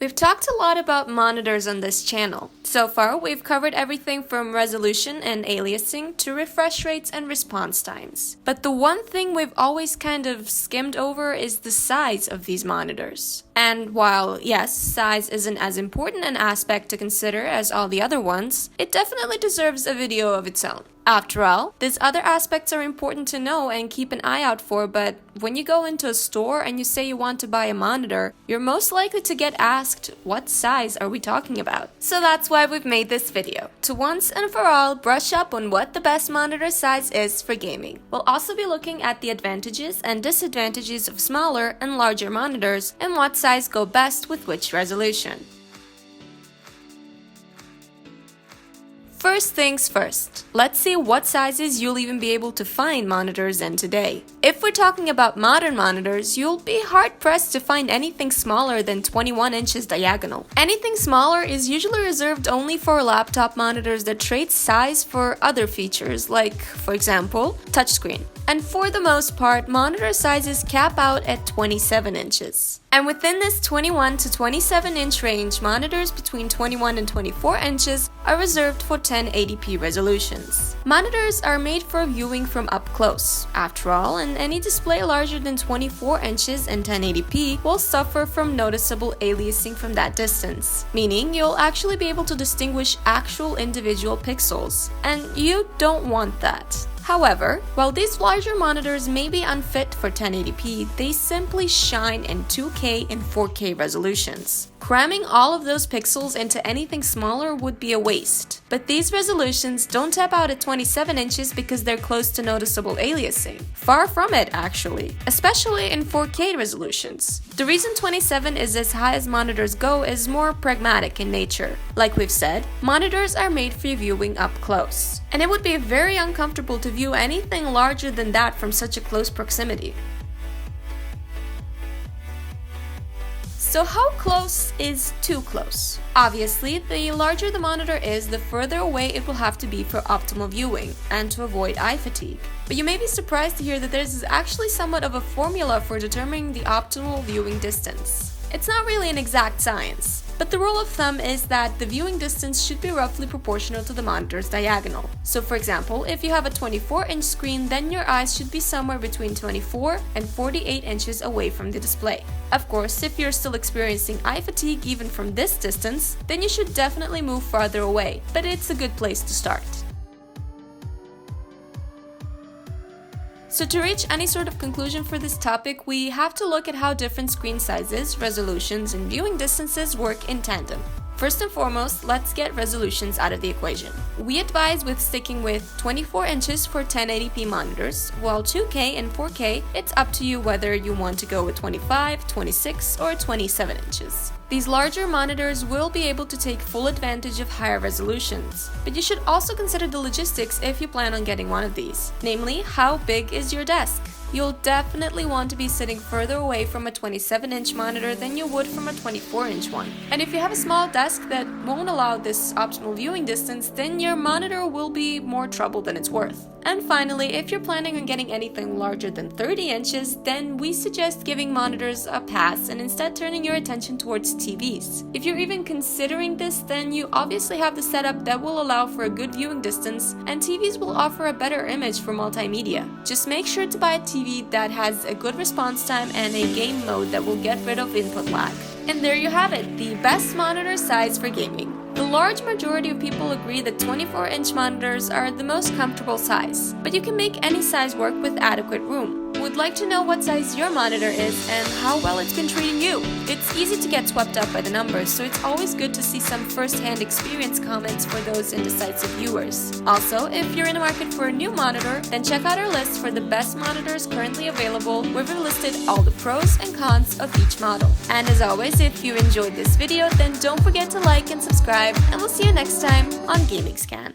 We've talked a lot about monitors on this channel. So far, we've covered everything from resolution and aliasing to refresh rates and response times. But the one thing we've always kind of skimmed over is the size of these monitors. And while, yes, size isn't as important an aspect to consider as all the other ones, it definitely deserves a video of its own. After all, these other aspects are important to know and keep an eye out for, but when you go into a store and you say you want to buy a monitor, you're most likely to get asked, what size are we talking about? So that's why we've made this video, to once and for all brush up on what the best monitor size is for gaming. We'll also be looking at the advantages and disadvantages of smaller and larger monitors and what size go best with which resolution. First things first, let's see what sizes you'll even be able to find monitors in today. If we're talking about modern monitors, you'll be hard-pressed to find anything smaller than 21 inches diagonal. Anything smaller is usually reserved only for laptop monitors that trade size for other features, like, for example, touchscreen. And for the most part, monitor sizes cap out at 27 inches. And within this 21 to 27 inch range, monitors between 21 and 24 inches are reserved for 1080p resolutions. Monitors are made for viewing from up close, after all, and any display larger than 24 inches and 1080p will suffer from noticeable aliasing from that distance, meaning you'll actually be able to distinguish actual individual pixels, and you don't want that. However, while these larger monitors may be unfit for 1080p, they simply shine in 2K and 4K resolutions. Cramming all of those pixels into anything smaller would be a waste. But these resolutions don't tap out at 27 inches because they're close to noticeable aliasing. Far from it, actually, especially in 4K resolutions. The reason 27 is as high as monitors go is more pragmatic in nature. Like we've said, monitors are made for viewing up close. And it would be very uncomfortable to view anything larger than that from such a close proximity. So how close is too close? Obviously, the larger the monitor is, the further away it will have to be for optimal viewing and to avoid eye fatigue. But you may be surprised to hear that there is actually somewhat of a formula for determining the optimal viewing distance. It's not really an exact science, but the rule of thumb is that the viewing distance should be roughly proportional to the monitor's diagonal. So for example, if you have a 24-inch screen, then your eyes should be somewhere between 24 and 48 inches away from the display. Of course, if you're still experiencing eye fatigue even from this distance, then you should definitely move farther away, but it's a good place to start. So to reach any sort of conclusion for this topic, we have to look at how different screen sizes, resolutions, and viewing distances work in tandem. First and foremost, let's get resolutions out of the equation. We advise with sticking with 24 inches for 1080p monitors, while 2K and 4K, it's up to you whether you want to go with 25, 26, or 27 inches. These larger monitors will be able to take full advantage of higher resolutions, but you should also consider the logistics if you plan on getting one of these. Namely, how big is your desk? You'll definitely want to be sitting further away from a 27-inch monitor than you would from a 24-inch one. And if you have a small desk that won't allow this optimal viewing distance, then your monitor will be more trouble than it's worth. And finally, if you're planning on getting anything larger than 30 inches, then we suggest giving monitors a pass and instead turning your attention towards TVs. If you're even considering this, then you obviously have the setup that will allow for a good viewing distance, and TVs will offer a better image for multimedia. Just make sure to buy a TV that has a good response time and a game mode that will get rid of input lag. And there you have it, the best monitor size for gaming. The large majority of people agree that 24-inch monitors are the most comfortable size, but you can make any size work with adequate room. Would like to know what size your monitor is and how well it's been treating you. It's easy to get swept up by the numbers, so it's always good to see some first-hand experience comments for those indecisive viewers. Also, if you're in the market for a new monitor, then check out our list for the best monitors currently available, where we've listed all the pros and cons of each model. And as always, if you enjoyed this video, then don't forget to like and subscribe, and we'll see you next time on Gaming Scan.